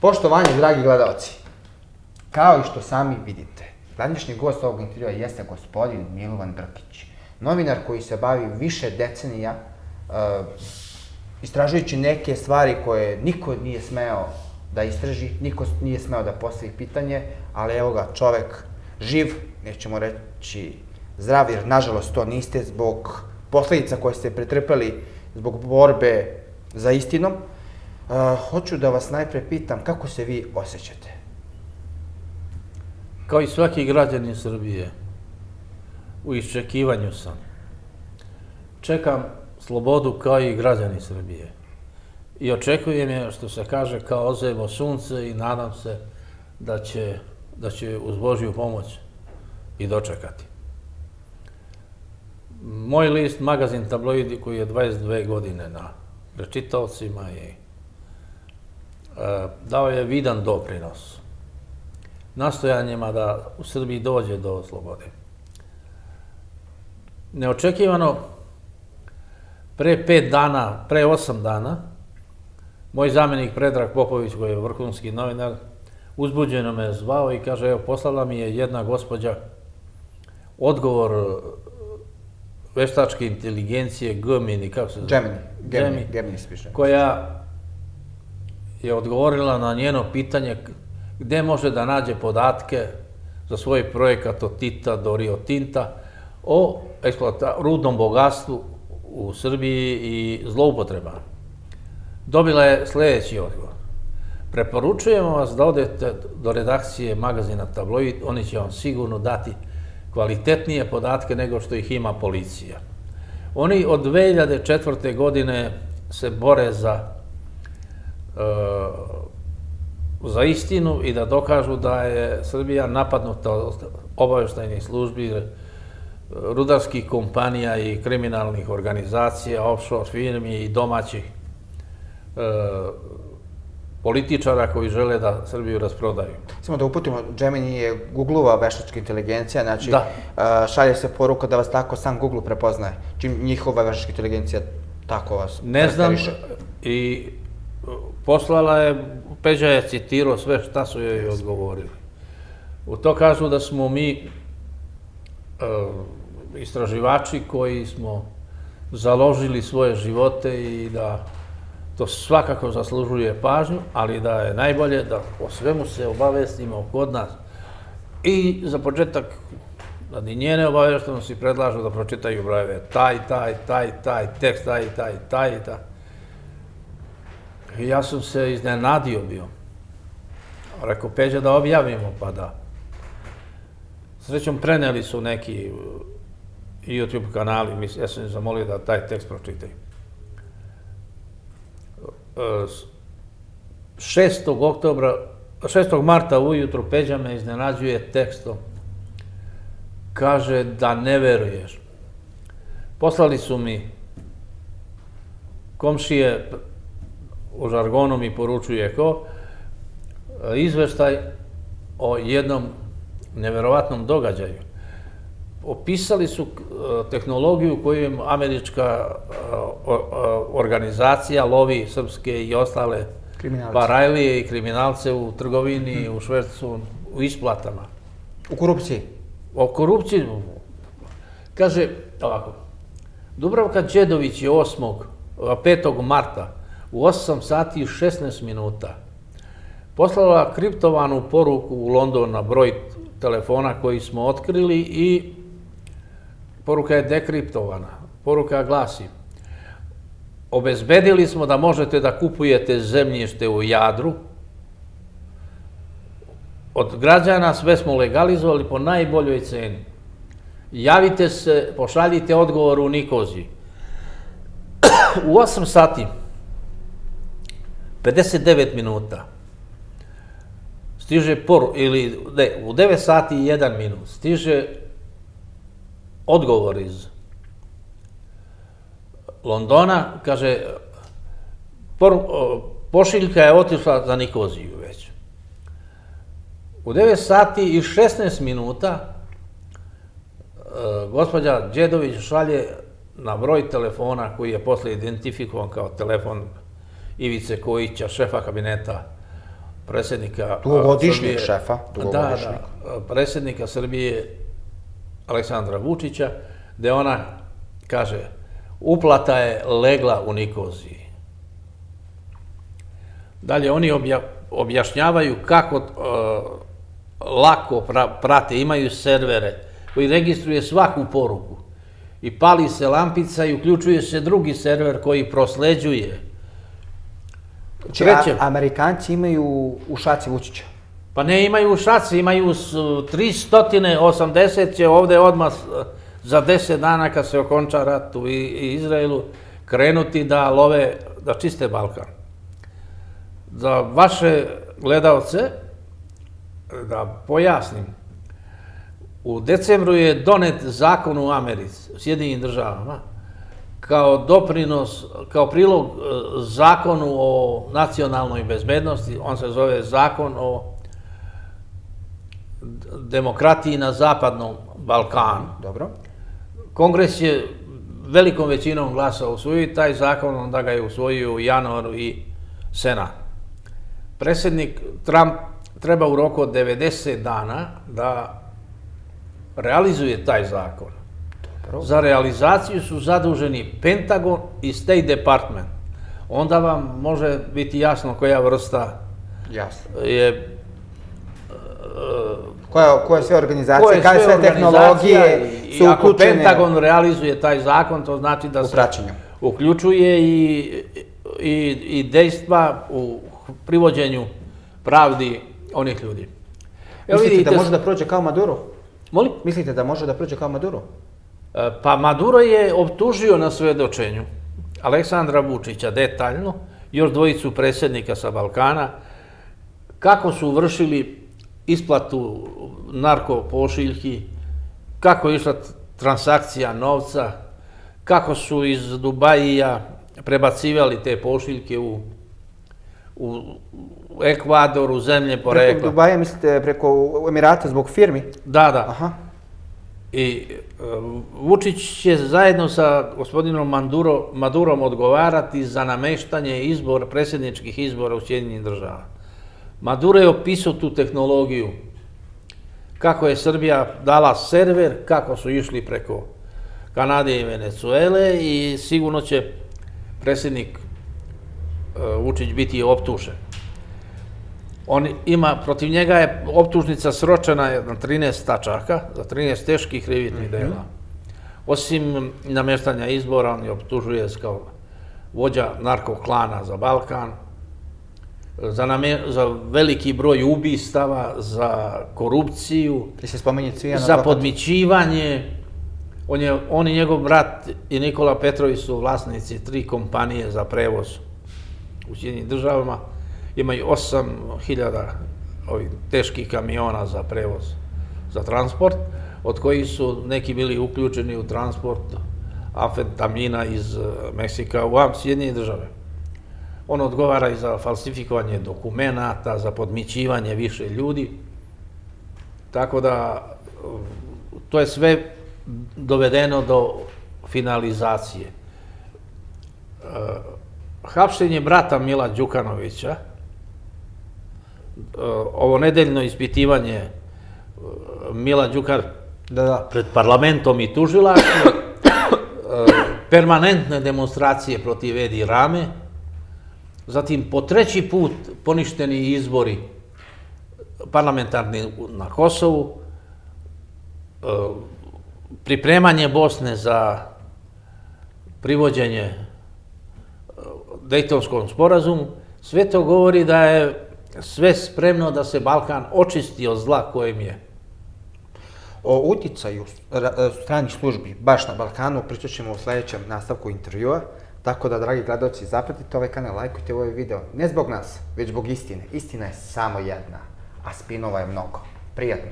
Poštovanje, dragi gledalci, kao i što sami vidite, današnji gost ovog intervjua jeste gospodin Milovan Brkić, novinar koji se bavi više decenija istražujući neke stvari koje niko nije smeo da istraži, niko nije smeo da postavi pitanje, ali evo ga, čovek živ, nećemo reći zdrav, jer nažalost to niste zbog posledica koje ste pretrpeli zbog borbe za istinom. Hoću da vas najpre pitam kako se vi osjećate? Kao i svaki građanin Srbije, u iščekivanju sam. Čekam slobodu kao i građani Srbije. I očekujem je, što se kaže, kao ozebo sunce i nadam se da će uz Božju pomoć i dočekati. Moj list, magazin Tabloidi, koji je 22 godine na prečitaocima i dao je vidan doprinos nastojanjima da u Srbiji dođe do slobode. Neočekivano, pre 8 dana, moj zamenik Predrag Popović, koji je vrhunski novinar, uzbuđeno me zvao i kaže, evo, poslala mi je jedna gospođa odgovor veštačke inteligencije Gemini, kako se zove? Gemini se piše. Koja je odgovorila na njeno pitanje gde može da nađe podatke za svoj projekat od Tita do Rio Tinta o rudnom bogatstvu u Srbiji i zloupotrebama. Dobila je sledeći odgovor. Preporučujemo vas da odete do redakcije magazina Tabloid, oni će vam sigurno dati kvalitetnije podatke nego što ih ima policija. Oni od 2004. godine se bore za istinu i da dokažu da je Srbija napadnuta od obaveštajnih službi, rudarskih kompanija i kriminalnih organizacija, offshore firmi i domaćih političara koji žele da Srbiju rasprodaju. Samo da uputimo, Gemini je Google-ova veštačka inteligencija, znači šalje se poruka da vas tako sam Google prepoznaje, čim njihova veštačka inteligencija tako vas karakteriše. Ne znam, i poslala je, Peđa je citirao sve šta su joj odgovorili. U to kažu da smo mi istraživači koji smo založili svoje živote i da to svakako zaslužuje pažnju, ali da je najbolje da o svemu se obavestimo kod nas. I za početak, radi njene obaveštenosti, predlažu da pročitaju brojeve taj, tekst taj. Ja sam se iznenadio bio. Rekao, Peđa, da objavimo, pa da. Srećom, preneli su neki YouTube kanali, ja sam ih zamolio da taj tekst pročitaju. 6. marta ujutru Peđa me iznenađuje tekstom. Kaže da ne veruješ. Poslali su mi komšije, u žargonu mi poručuje izveštaj o jednom neverovatnom događaju. Opisali su tehnologiju koju američka organizacija lovi srpske i ostale barajlije i kriminalce u trgovini, u švercu, u isplatama. U korupciji? O korupciji. Kaže ovako, Dubravka Đedović je 5. marta u 8 sati i 16 minuta poslala kriptovanu poruku u London na broj telefona koji smo otkrili i poruka je dekriptovana. Poruka glasi: obezbedili smo da možete da kupujete zemljište u Jadru. Od građana sve smo legalizovali po najboljoj ceni. Javite se, pošaljite odgovor u Nikoziji. U 8 sati 59 minuta stiže u 9 sati i 1 minut stiže odgovor iz Londona, kaže, pošiljka je otišla za Nikoziju već. U 9 sati i 16 minuta gospođa Đedović šalje na broj telefona koji je posle identifikovan kao telefon Ivice Kojića, šefa kabineta predsjednika Dugogodišnjeg Srbije. šefa, dugogodišnjeg. Da, predsjednika Srbije Aleksandra Vučića, gde ona kaže, uplata je legla u Nikoziji. Dalje, oni objašnjavaju kako lako prate, imaju servere koji registruje svaku poruku i pali se lampica i uključuje se drugi server koji prosleđuje. Amerikanci imaju u šaci Vučića. Pa ne imaju u šaci, imaju 380 će ovde odmah za 10 dana kad se okonča rat u Izraelu krenuti da love, da čiste Balkan. Za vaše gledalce, da pojasnim, u decembru je donet zakon u Americi, u Sjedinjenim državama, kao doprinos, kao prilog zakonu o nacionalnoj bezbednosti, on se zove zakon o demokratiji na zapadnom Balkanu. Dobro. Kongres je velikom većinom glasa usvojio taj zakon, onda ga je usvojio u januaru i Senat. Predsjednik Trump treba u roku od 90 dana da realizuje taj zakon. Dobro. Za realizaciju su zaduženi Pentagon i State Department. Onda vam može biti jasno koja vrsta je... Koje sve organizacije, koje sve tehnologije su uključene. Ako Pentagon realizuje taj zakon, to znači da se uključuje i dejstva u privođenju pravdi onih ljudi. Mislite da može da prođe kao Maduro? Molim? Mislite da može da prođe kao Maduro? Pa Maduro je optužio na svedočenju Aleksandra Vučića detaljno, još dvojicu predsjednika sa Balkana, kako su vršili isplatu narkopošiljki, kako je išla transakcija novca, kako su iz Dubajija prebacivali te pošiljke u Ekvador, u zemlje porekla. Preko Dubaja mislite preko Emirata zbog firmi? Da, da. Aha. I Vučić će zajedno sa gospodinom Madurom odgovarati za nameštanje predsjedničkih izbora u Sjedinjenim državama. Maduro je opisao tu tehnologiju, kako je Srbija dala server, kako su išli preko Kanade i Venezuele i sigurno će predsjednik Vučić biti optužen. Protiv njega je optužnica sročena na 13 tačaka, za 13 teških krivičnih dela. Osim nameštanja izbora, on je optužuje kao vođa narkoklana za Balkan, za veliki broj ubistava, za korupciju, za podmićivanje. On i njegov brat i Nikola Petrović su vlasnici 3 kompanije za prevoz u Sjedinjenim državama. Imaju 8.000 teških kamiona za prevoz, za transport, od kojih su neki bili uključeni u transport amfetamina iz Meksika u Sjedinjene države. On odgovara i za falsifikovanje dokumenata, za podmićivanje više ljudi. Tako da, to je sve dovedeno do finalizacije. Hapšenje brata Mila Đukanovića, ovo nedeljno ispitivanje Mila Đukanovića pred parlamentom i tužilaštvom, permanentne demonstracije protiv Edi Rame, zatim po 3. put poništeni izbori parlamentarni na Kosovu, pripremanje Bosne za privođenje Dejtonskom sporazumu, sve to govori da je sve spremno da se Balkan očisti od zla kojim je. O uticaju stranih službi baš na Balkanu pričat ćemo u sljedećem nastavku intervjua, tako da, dragi gledalci, zapratite ovaj kanal, lajkujte ovaj video, ne zbog nas, već zbog istine. Istina je samo jedna, a spinova je mnogo. Prijatno!